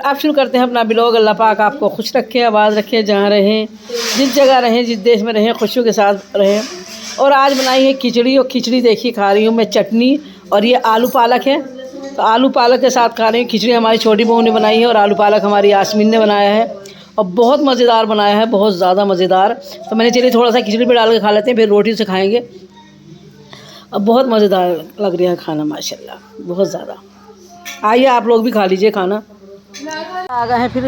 आप शुरू करते हैं अपना ब्लॉग। अल्लाह पाक आपको खुश रखे, आबाद रखे, जहाँ रहें, जिस जगह रहें, जिस देश में रहें, खुशियों के साथ रहें। और आज बनाई है खिचड़ी, और खिचड़ी देखिए खा रही हूँ मैं चटनी, और ये आलू पालक है, तो आलू पालक के साथ खा रही हूँ। खिचड़ी हमारी छोटी बहू ने बनाई है और आलू पालक हमारी यास्मीन ने बनाया है, और बहुत मज़ेदार बनाया है, बहुत ज़्यादा मज़ेदार। तो मैंने चलिए थोड़ा सा खिचड़ी पे डाल के खा लेते हैं, फिर रोटी से खाएँगे। अब बहुत मज़ेदार लग रहा है खाना, माशाल्लाह बहुत ज़्यादा। आइए आप लोग भी खा लीजिए खाना। आ गए हैं फिर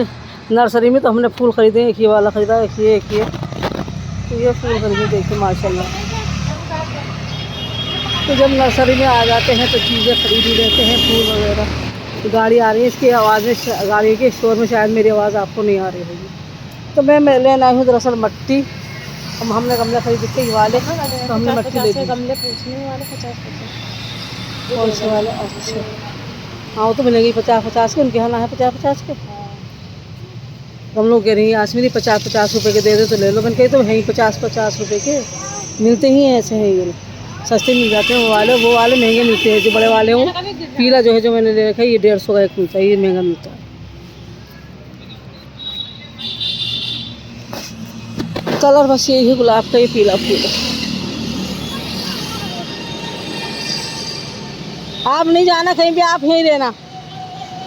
नर्सरी में, तो हमने फूल ख़रीदे। एक ये वाला ख़रीदा, एक ये तो ये फूल खरीदे देखिए माशाल्लाह। तो जब नर्सरी में आ जाते हैं तो चीज़ें खरीद ही लेते हैं, फूल वगैरह। तो गाड़ी आ रही है, इसकी आवाज़ में, गाड़ी के शोर में शायद मेरी आवाज़ आपको नहीं आ रही होगी। तो मैं लेना आई हूँ दरअसल मट्टी। हमने गमले खरीदे थे ये वाले, तो हमने मट्टी ले ली। गमले पूछने वाले 50-50 कौन से वाले? अच्छा हाँ, वो तो मिलेंगे 50-50 के, उनके यहाँ ना है 50-50 के। गमलों कह रही है यास्मीन 50-50 रुपये के दे दो तो ले लो। मैंने कही तो है ही 50-50 रुपये के मिलते ही हैं, ऐसे हैं ये सस्ते मिल जाते हैं। वो वाले महंगे मिलते हैं, जो बड़े वाले हों। पीला जो है जो मैंने ले रखा है ये 150 का एक मिलता है, ये महंगा मिलता है। कलर बस यही है गुलाब का, ये पीला फूल है। आप नहीं जाना कहीं भी, आप यहीं रहना।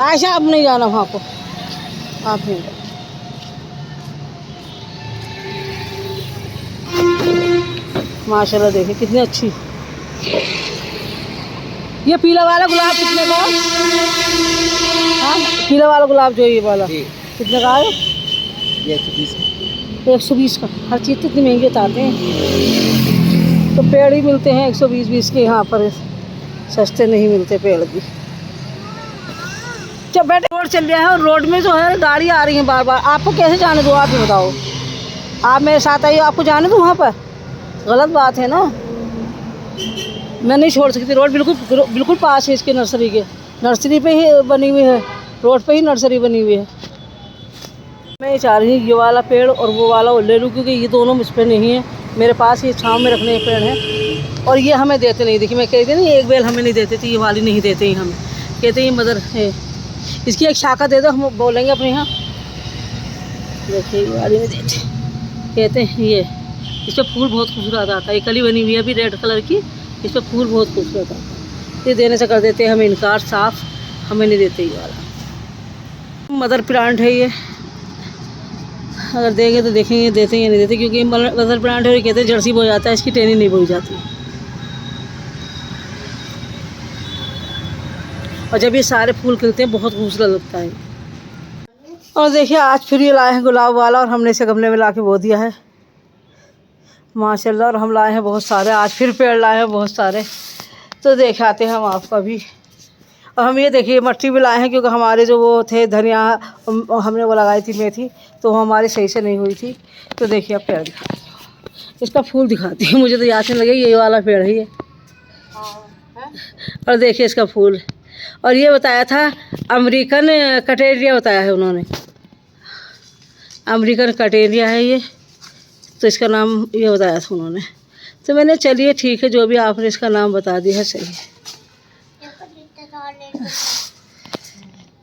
आयशा आप नहीं जाना वहाँ को, आप यहीं रहना। माशाल्लाह देखिए कितनी अच्छी। ये पीला वाला गुलाब कितने का? हाँ पीला वाला गुलाब जो ये वाला कितने का है? ये 120 का। हर चीज़ तो इतनी महंगी बताते हैं, तो पेड़ ही मिलते हैं 120-20 के यहाँ पर, सस्ते नहीं मिलते पेड़ भी। जब बैठे रोड चल रहा है, और रोड में जो है गाड़ी आ रही है बार बार, आपको कैसे जाने दो? आप ही बताओ। आप मेरे साथ आइए, आपको जाने दो वहाँ पर? गलत बात है ना, मैं नहीं छोड़ सकती। रोड बिल्कुल पास है इसके, नर्सरी के। नर्सरी पे ही बनी हुई है, रोड पे ही नर्सरी बनी हुई है। मैं ये चाह रही हूँ ये वाला पेड़ और वो वाला ले लूँ, क्योंकि ये दोनों मुझ पर नहीं है। मेरे पास ये छाँव में रखने के पेड़ हैं, और ये हमें देते नहीं। देखिए मैं कहती थी ना, एक बेल हमें नहीं देते थे, ये वाली नहीं देते ही हमें, कहते हैं ये मदर है, इसकी एक शाखा दे दो, हम बोलेंगे अपने यहाँ। देखिए ये वाली नहीं देते, कहते हैं ये, इस पर फूल बहुत खूबसूरत आता है। ये कली बनी हुई है अभी रेड कलर की, इस पर फूल बहुत खूबसूरत आता है। ये देने से कर देते हैं हमें इनकार साफ, हमें नहीं देते ये वाला। मदर प्लांट है ये, अगर देंगे तो देखेंगे देते हैं या नहीं देते, क्योंकि ये मदर प्लांट है, कहते हैं जड़ सी बो जाता है, इसकी टहनी नहीं बोई जाती। और जब ये सारे फूल खिलते हैं बहुत खूबसूरत लगता है। और देखिए आज फिर ये लाए हैं गुलाब वाला, और हमने इसे गमले में ला के बो दिया है माशाल्लाह। और हम लाए हैं बहुत सारे, आज फिर पेड़ लाए हैं बहुत सारे, तो दिखाते हैं हम आपको अभी। और हम ये देखिए मट्टी भी लाए हैं, क्योंकि हमारे जो वो थे धनिया, हमने वो लगाई थी मेथी, तो वो हमारी सही से नहीं हुई थी। तो देखिए अब पेड़ दिखाती हूँ, इसका फूल दिखाती हूँ। मुझे तो याद नहीं लगे ये वाला पेड़ है ये, और देखिए इसका फूल। और ये बताया था अमेरिकन कटेरिया, बताया है उन्होंने, अमेरिकन कटेरिया है ये, तो इसका नाम ये बताया था उन्होंने। तो मैंने चलिए ठीक है, जो भी आपने इसका नाम बता दिया है सही है।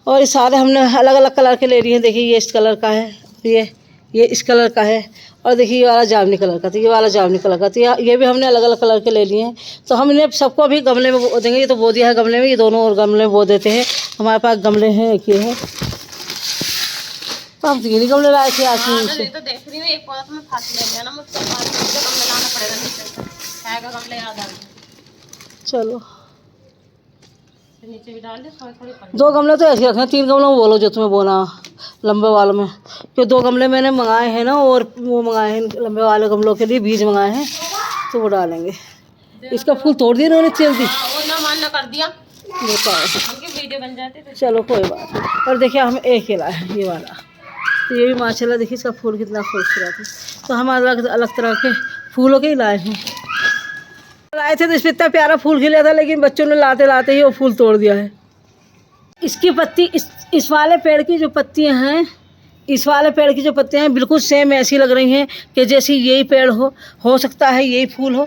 और ये सारे हमने अलग अलग कलर के ले लिए हैं। देखिए ये इस कलर का है, ये इस कलर का है, और देखिए ये वाला जामुनी कलर का, तो ये वाला जामुनी कलर का, तो ये भी हमने अलग अलग कलर के ले लिए हैं। तो हमने सबको अभी गमले में बो देंगे। ये तो बो दिया है गमले में, ये दोनों और गमले में बो देते हैं। हमारे पास गमले हैं, एक ये है, तो हम 3 गमले लाए थे आज से। तो देख रही हूँ एक पौधा तो मैं फांसी ले लिया ना, मुझसे गमले लाना पड़ेगा नीचे है का गमले याद आ गए। चलो नीचे भी डाल दे, थोड़ी 2 गमले तो ऐसे रखे हैं, 3 गमलों में बोलो जो तुम्हें बोना लंबे वालों में, क्योंकि 2 गमले मैंने मंगाए हैं ना, और वो मंगाए हैं लंबे वाले गमलों के लिए बीज मंगाए हैं, तो वो डालेंगे। इसका फूल तोड़ दिया उन्होंने जल्दी, वो ना मानना कर दिया, वीडियो बन जाती तो चलो कोई बात नहीं। और देखिए हम एक ही लाए हैं ये वाला, तो ये भी माशाल्लाह देखिए इसका फूल कितना खूबसूरत है। तो हम अलग अलग तरह के फूलों के ही लाए हैं। लाए थे तो इस पर इतना प्यारा फूल खिला था, लेकिन बच्चों ने लाते लाते ही वो फूल तोड़ दिया है। इसकी पत्ती इस वाले पेड़ की जो पत्तियां हैं, इस वाले पेड़ की जो पत्तियां हैं बिल्कुल सेम ऐसी लग रही हैं कि जैसे यही पेड़ हो सकता है यही फूल हो।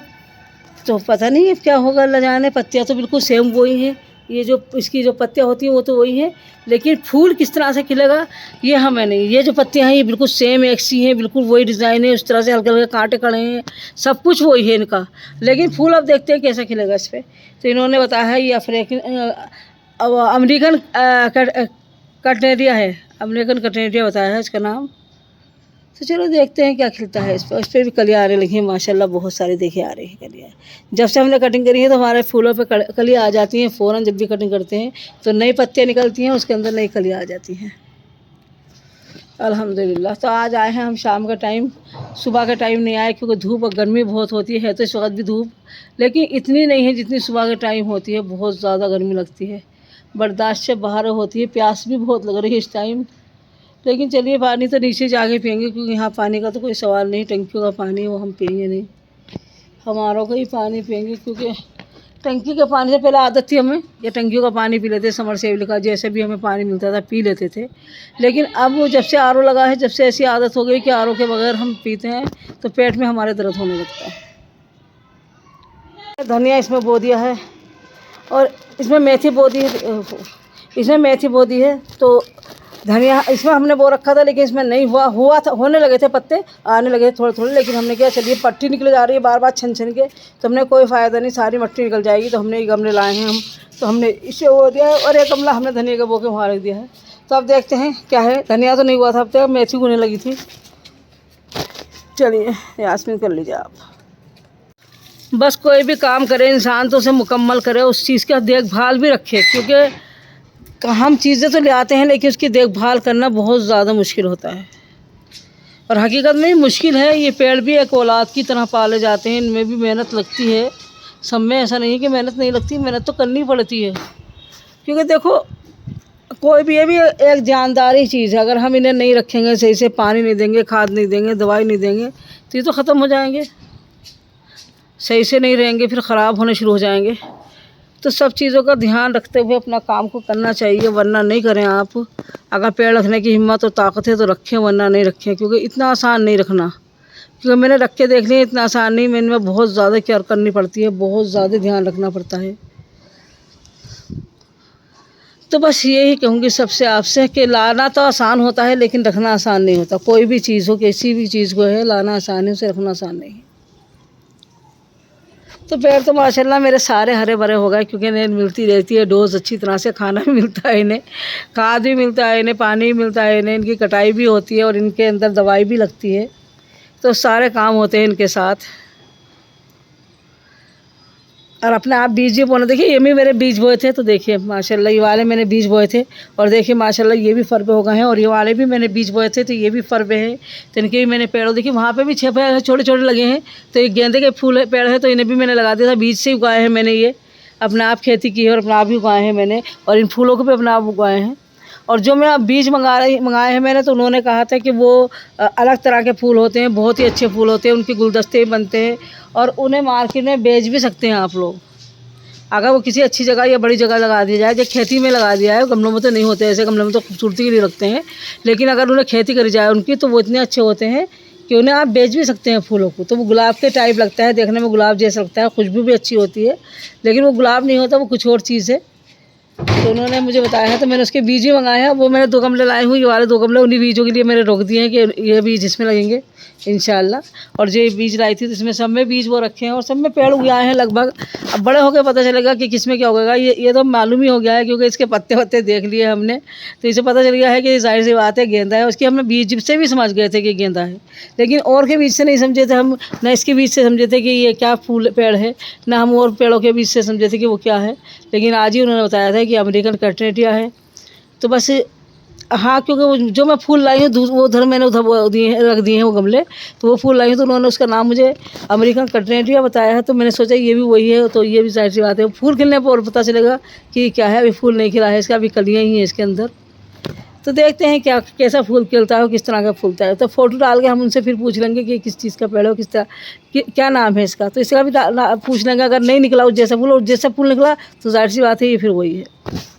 तो पता नहीं अब क्या होगा, अल्लाह जाने। पत्तियां तो बिल्कुल सेम वही हैं, ये जो इसकी जो पत्तियाँ होती हैं वो तो वही हैं, लेकिन फूल किस तरह से खिलेगा ये हमें नहीं। ये जो पत्तियाँ हैं ये बिल्कुल सेम एक सी हैं, बिल्कुल वही डिज़ाइन है, उस तरह से हल्के हल्के कांटे खड़े हैं, सब कुछ वही है इनका, लेकिन फूल अब देखते हैं कैसा खिलेगा इस पर। तो इन्होंने बताया है ये अमेरिकन कटनेरिया है, अमेरिकन कटनेरिया बताया है इसका नाम। तो चलो देखते हैं क्या खिलता है इस पर भी कलियाँ आने लगी हैं माशाल्लाह, बहुत सारी देखे आ रही है कलियाँ। जब से हमने कटिंग करी है तो हमारे फूलों पे कलियाँ आ जाती हैं फ़ौरन, जब भी कटिंग करते हैं तो नई पत्तियाँ निकलती हैं, उसके अंदर नई कलियाँ आ जाती हैं अल्हम्दुलिल्लाह। तो आज आए हैं हम शाम का टाइम, सुबह का टाइम नहीं आए क्योंकि धूप और गर्मी बहुत होती है तो इस वक्त भी धूप, लेकिन इतनी नहीं है जितनी सुबह के टाइम होती है, बहुत ज़्यादा गर्मी लगती है, बर्दाश्त से बाहर होती है। प्यास भी बहुत लग रही है इस टाइम, लेकिन चलिए पानी तो नीचे जाके पियेंगे क्योंकि यहाँ पानी का तो कोई सवाल नहीं, टंकियों का पानी वो हम पियेंगे नहीं, हमारों का ही पानी पियेंगे क्योंकि टंकी के पानी से पहले आदत थी हमें, या टंकियों का पानी पी लेते, समरसेबल का जैसे भी हमें पानी मिलता था पी लेते थे। लेकिन अब वो जब से आरओ लगा है, जब से ऐसी आदत हो गई कि आरओ के बगैर हम पीते हैं तो पेट में हमारे दर्द होने लगता है। धनिया इसमें बो दिया है और इसमें मेथी बो दी है, इसमें मेथी बो दी है। तो धनिया इसमें हमने बो रखा था लेकिन इसमें नहीं हुआ था, होने लगे थे पत्ते आने लगे थे थोड़े थोड़े, लेकिन हमने क्या चलिए पट्टी निकल जा रही है बार बार छन छन के, तो हमने कोई फ़ायदा नहीं, सारी मट्टी निकल जाएगी। तो हमने ये गमले लाए हैं हम, तो हमने इसे बो दिया है और एक गमला हमने धनिया का बो के वहाँ रख दिया है। तो अब देखते हैं क्या है, धनिया तो नहीं हुआ था अब तक, मेथी होने लगी थी। चलिए यास्मीन कर लीजिए आप। बस कोई भी काम करे इंसान तो उसे मुकम्मल करे, उस चीज़ का देखभाल भी रखे, क्योंकि हम चीज़ें तो ले आते हैं लेकिन उसकी देखभाल करना बहुत ज़्यादा मुश्किल होता है, और हकीकत में मुश्किल है। ये पेड़ भी एक औलाद की तरह पाले जाते हैं, इनमें भी मेहनत लगती है, सब में ऐसा नहीं है कि मेहनत नहीं लगती, मेहनत तो करनी पड़ती है। क्योंकि देखो कोई भी, ये भी एक जानदारी चीज़ है, अगर हम इन्हें नहीं रखेंगे, सही से पानी नहीं देंगे, खाद नहीं देंगे, दवाई नहीं देंगे तो ये तो ख़त्म हो जाएंगे, सही से नहीं रहेंगे फिर ख़राब होने शुरू हो जाएंगे। तो सब चीज़ों का ध्यान रखते हुए अपना काम को करना चाहिए, वरना नहीं करें आप। अगर पेड़ रखने की हिम्मत और ताकत है तो रखें, वरना नहीं रखें, क्योंकि इतना आसान नहीं रखना। क्योंकि मैंने रख के देख लिया, इतना आसान नहीं, मैंने में बहुत ज़्यादा केयर करनी पड़ती है, बहुत ज़्यादा ध्यान रखना पड़ता है। तो बस यही कहूँगी सबसे आपसे कि लाना तो आसान होता है लेकिन रखना आसान नहीं होता। कोई भी चीज़ हो, किसी भी चीज़ को है, लाना आसान है, उसे रखना आसान नहीं। तो पेड़ तो माशाल्लाह मेरे सारे हरे भरे हो गए, क्योंकि इन्हें मिलती रहती है डोज अच्छी तरह से, खाना भी मिलता है इन्हें, खाद भी मिलता है इन्हें, पानी भी मिलता है इन्हें, इनकी कटाई भी होती है और इनके अंदर दवाई भी लगती है, तो सारे काम होते हैं इनके साथ। और अपने आप बीज भी बोना, देखिए ये भी मेरे बीज बोए थे, तो देखिए माशाल्लाह ये वाले मैंने बीज बोए थे, और देखिए माशाल्लाह ये भी फरबे हो गए हैं, और ये वाले भी मैंने बीज बोए थे तो ये भी फरबे हैं। तो इनके भी मैंने पेड़, देखिए वहाँ पे भी 6 पेड़ छोटे छोटे लगे हैं। तो एक गेंदे के फूल पेड़ है, तो इन्हें भी मैंने लगा दिया था, बीज से उगाए हैं मैंने, ये अपने आप खेती की है और अपने आप ही उगाए हैं मैंने, और इन फूलों को भी अपने आप उगाए हैं। और जो मैं बीज मंगाए हैं मैंने, तो उन्होंने कहा था कि वो अलग तरह के फूल होते हैं, बहुत ही अच्छे फूल होते हैं, उनके गुलदस्ते बनते हैं और उन्हें मार्केट में बेच भी सकते हैं आप लोग, अगर वो किसी अच्छी जगह या बड़ी जगह लगा दिया जाए। जो खेती में लगा दिया है, गमलों में तो नहीं होते, ऐसे गमलों में तो खूबसूरती के लिए रखते हैं, लेकिन अगर उन्हें खेती करी जाए उनकी, तो वो इतने अच्छे होते हैं कि उन्हें आप बेच भी सकते हैं फूलों को। तो वो गुलाब के टाइप लगता है, देखने में गुलाब जैसा लगता है, खुशबू भी अच्छी होती है, लेकिन वो गुलाब नहीं होता, वो कुछ और चीज़ है। तो उन्होंने मुझे बताया है, तो मैंने उसके बीज भी मंगाए हैं। वो मैंने 2 गमले लाए हुए, ये वाले 2 गमले उन्हीं बीजों के लिए मैंने रोक दिए हैं कि ये बीज इसमें लगेंगे इंशाल्लाह। और जो ये बीज लाई थी तो इसमें सब में बीज वो रखे हैं और सब में पेड़ उगे आए हैं लगभग। अब बड़े होकर पता चलेगा कि किस में क्या होगा, ये तो मालूम ही हो गया है, क्योंकि इसके पत्ते वत्ते देख लिए हमने, तो इसे पता चल गया है कि जाहिर सी बात है गेंदा है। उसकी हमने बीज से भी समझ गए थे कि गेंदा है, लेकिन और के बीज से नहीं समझे थे हम, न इसके बीज से समझे थे कि ये क्या फूल पेड़ है, ना हम और पेड़ों के बीज से समझे थे कि वो क्या है। लेकिन आज ही उन्होंने बताया था कि अमेरिकन कटनेरिया है। तो बस हाँ, क्योंकि वो जो मैं फूल लाई हूँ वो उधर मैंने उधर रख दिए हैं वो गमले, तो वो फूल लाई हूँ, तो उन्होंने उसका नाम मुझे अमेरिकन कटनेरिया बताया है। तो मैंने सोचा ये भी वही है, तो ये भी जाहिर सी बात है, फूल खिलने पर और पता चलेगा कि क्या है। अभी फूल नहीं खिला है इसका, अभी कलियाँ ही हैं इसके अंदर। तो देखते हैं क्या कैसा फूल खिलता है, किस तरह का फूलता है। तो फ़ोटो डाल के हम उनसे फिर पूछ लेंगे कि किस चीज़ का पेड़ हो, किस तरह क्या नाम है इसका, तो इसका भी पूछ लेंगे। अगर नहीं निकला जैसा फूल, और जैसा फूल निकला तो जाहिर सी बात है ये फिर वही है।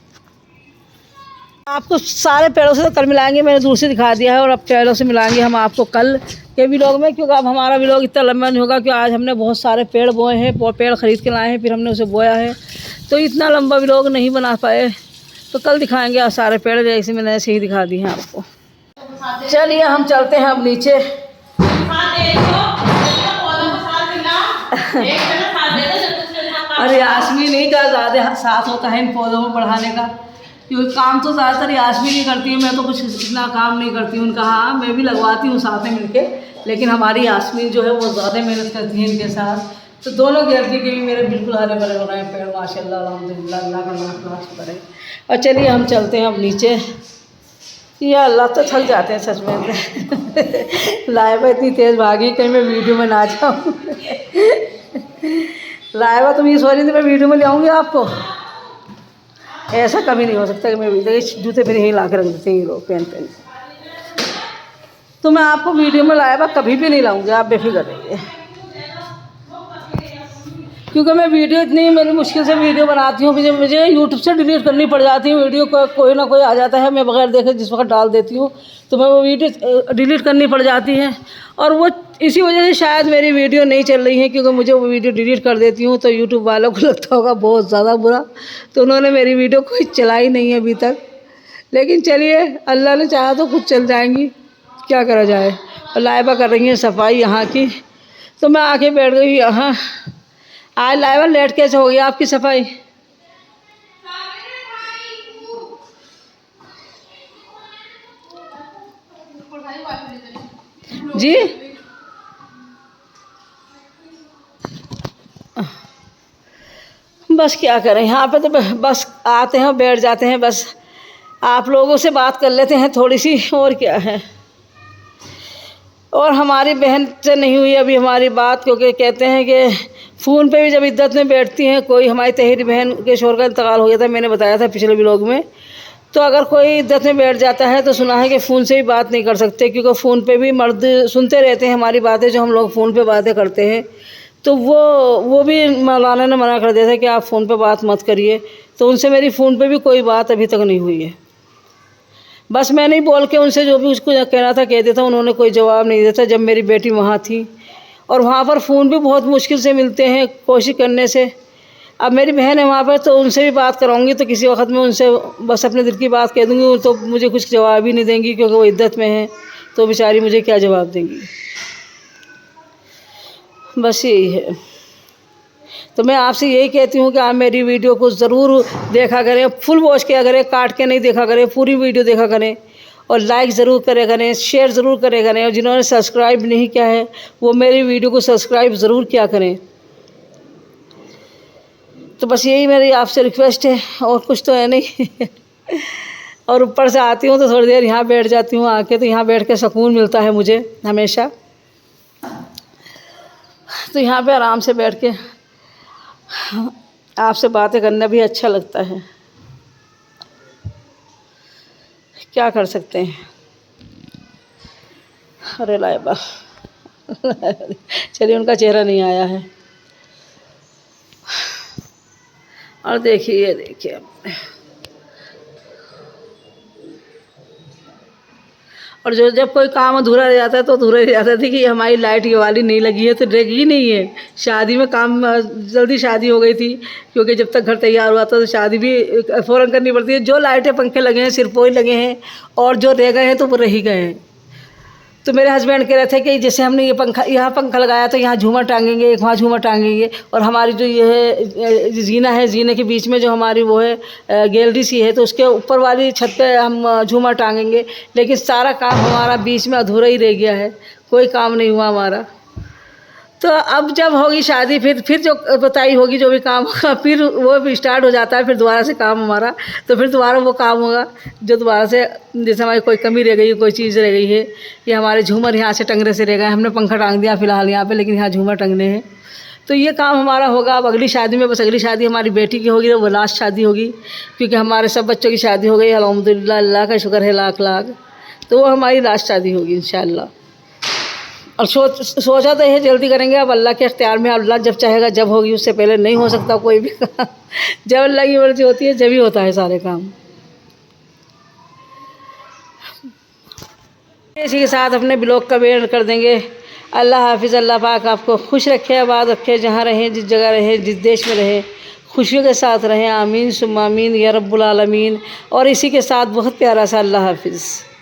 आपको सारे पेड़ों से तो कल मिलाएंगे, मैंने दूर से दिखा दिया है, और अब पेड़ों से मिलाएंगे हम आपको कल के व्लॉग में, क्योंकि अब हमारा व्लॉग इतना लंबा नहीं होगा, क्योंकि आज हमने बहुत सारे पेड़ बोए हैं, पेड़ ख़रीद के लाए हैं, फिर हमने उसे बोया है। तो इतना लंबा व्लॉग नहीं बना पाए, तो कल दिखाएंगे। और सारे पेड़ जैसे मैंने ऐसे ही दिखा दिए हैं आपको। चलिए हम चलते हैं अब नीचे। अरे यास्मीन ही का ज़्यादा साथ होता है इन पौधों को बढ़ाने का, क्योंकि काम तो ज़्यादातर यास्मीन ही करती है, मैं तो कुछ इतना काम नहीं करती हूँ। उनका हाँ मैं भी लगवाती हूँ साथ में मिलके, लेकिन हमारी यास्मीन जो है वो ज़्यादा मेहनत करती है इनके साथ। तो दोनों गिरती के भी मेरे बिल्कुल हरे भरे हो रहे हैं पेड़, माशाल्लाह अल्हम्दुलिल्लाह, अल्लाह का लाख शुक्र है। और चलिए हम चलते हैं अब नीचे। या अल्लाह, तो थक जाते हैं सच में। लाइबा इतनी तेज़ भागी कहीं मैं वीडियो में ना जाऊँ। लाइबा तुम ये सोच रही थी मैं वीडियो में ले आऊँगी आपको, ऐसा कभी नहीं हो सकता कि मैं वीडियो, जूते फिर यहीं ला के रख देते हैं ये लोग पेन पेन। तो मैं आपको वीडियो में लाइबा कभी भी नहीं लाऊँगी, आप बेफिक्र रहिए। क्योंकि मैं वीडियो इतनी मेरी मुश्किल से वीडियो बनाती हूँ, मुझे यूट्यूब से डिलीट करनी पड़ जाती है वीडियो को, कोई ना कोई आ जाता है, मैं बगैर देखे जिस वक्त डाल देती हूँ तो मैं वो वीडियो डिलीट करनी पड़ जाती है। और वो इसी वजह से शायद मेरी वीडियो नहीं चल रही है, क्योंकि मुझे वो वीडियो डिलीट कर देती हूँ तो यूट्यूब वालों को लगता होगा बहुत ज़्यादा बुरा, तो उन्होंने मेरी वीडियो कोई चलाई नहीं है अभी तक। लेकिन चलिए अल्लाह ने चाहा तो खुद चल जाएंगी, क्या करा जाए। और लाइबा कर रही हैं सफाई यहाँ की, तो मैं आके बैठ गई यहाँ। आज लाइबा लेट कैसे हो गई आपकी सफाई? जी बस क्या करें, यहाँ पे तो बस आते हैं बैठ जाते हैं, बस आप लोगों से बात कर लेते हैं थोड़ी सी, और क्या है। और हमारी बहन से नहीं हुई अभी हमारी बात, क्योंकि कहते हैं कि फ़ोन पे भी जब इद्दत में बैठती हैं, कोई हमारी तहेरी बहन के शोहर का इंतकाल हो गया था, मैंने बताया था पिछले व्लॉग में। तो अगर कोई इद्दत में बैठ जाता है तो सुना है कि फ़ोन से भी बात नहीं कर सकते, क्योंकि फ़ोन पे भी मर्द सुनते रहते हैं हमारी बातें, जो हम लोग फ़ोन पे बातें करते हैं। तो वो भी मौलाना ने मना कर दिया था कि आप फ़ोन पे बात मत करिए, तो उनसे मेरी फ़ोन पे भी कोई बात अभी तक नहीं हुई है। बस मैंने ही बोल के उनसे जो भी उसको कहना था कह दिया था, उन्होंने कोई जवाब नहीं दिया था जब मेरी बेटी वहाँ थी। और वहाँ पर फ़ोन भी बहुत मुश्किल से मिलते हैं कोशिश करने से। अब मेरी बहन है वहाँ पर, तो उनसे भी बात कराऊंगी, तो किसी वक्त मैं उनसे बस अपने दिल की बात कह दूँगी, तो मुझे कुछ जवाब ही नहीं देंगी, क्योंकि वो इद्दत में है, तो बेचारी मुझे क्या जवाब देंगी। बस यही है। तो मैं आपसे यही कहती हूँ कि आप मेरी वीडियो को ज़रूर देखा करें, फुल वॉच किया करें, काट के नहीं देखा करें, पूरी वीडियो देखा करें। और लाइक ज़रूर करे करें, शेयर ज़रूर करे करें। और जिन्होंने सब्सक्राइब नहीं किया है वो मेरी वीडियो को सब्सक्राइब ज़रूर किया करें। तो बस यही मेरी आपसे रिक्वेस्ट है, और कुछ तो है नहीं। और ऊपर से आती हूँ तो थोड़ी देर यहाँ बैठ जाती हूँ आके, तो यहाँ बैठ के सुकून मिलता है मुझे हमेशा। तो यहाँ पे आराम से बैठ के आपसे बातें करना भी अच्छा लगता है, क्या कर सकते हैं। अरे लाइबा चलिए, उनका चेहरा नहीं आया है। और देखिए ये देखिए, और जो जब कोई काम अधूरा रह जाता है तो अधूरा रह जाता है कि हमारी लाइट ये वाली नहीं लगी है, तो लगी नहीं है। शादी में काम जल्दी शादी हो गई थी, क्योंकि जब तक घर तैयार हुआ था तो शादी भी फ़ौरन करनी पड़ती है। जो लाइटें पंखे लगे हैं सिर्फ वही लगे हैं, और जो रह गए हैं तो वो रह ही गए हैं। तो मेरे हस्बैंड कह रहे थे कि जैसे हमने ये पंखा, यहाँ पंखा लगाया तो यहाँ झूमर टांगेंगे, एक वहाँ झूमर टांगेंगे। और हमारी जो ये है जीना है, जीने के बीच में जो हमारी वो है गैलरी सी है, तो उसके ऊपर वाली छत पे हम झूमर टांगेंगे। लेकिन सारा काम हमारा बीच में अधूरा ही रह गया है, कोई काम नहीं हुआ हमारा। तो अब जब होगी शादी, फिर जो बताई होगी जो भी काम होगा, फिर वो भी स्टार्ट हो जाता है, फिर दोबारा से काम हमारा। तो फिर दोबारा वो काम होगा जो दोबारा से, जैसे हमारी कोई कमी रह गई है, कोई चीज़ रह गई है, या हमारे झूमर यहाँ से टंगने से रह गए, हमने पंखा टांग दिया फ़िलहाल यहाँ पे, लेकिन यहाँ झूमर टंगने हैं। तो ये काम हमारा होगा अब अगली शादी में। बस अगली शादी हमारी बेटी की होगी, वो लास्ट शादी होगी, क्योंकि हमारे सब बच्चों की शादी हो गई अल्हम्दुलिल्लाह, अल्लाह का शुक्र है लाख लाख। तो वो हमारी लास्ट शादी होगी इंशाअल्लाह। और सोचा तो ये जल्दी करेंगे, अब अल्लाह के इख्तियार में, अल्लाह जब चाहेगा जब होगी, उससे पहले नहीं हो सकता कोई भी काम। जब अल्लाह की मर्जी होती है जब ही होता है सारे काम। इसी के साथ अपने ब्लॉग का वेट कर देंगे। अल्लाह हाफिज़, अल्लाह पाक आपको खुश रखे, आबाद रखे, जहाँ रहें, जिस जगह रहें, जिस देश में रहें, खुशियों के साथ रहें। आमीन सुम्मा आमीन या रब्बुल आलमीन। और इसी के साथ बहुत प्यारा सा अल्लाह हाफिज़।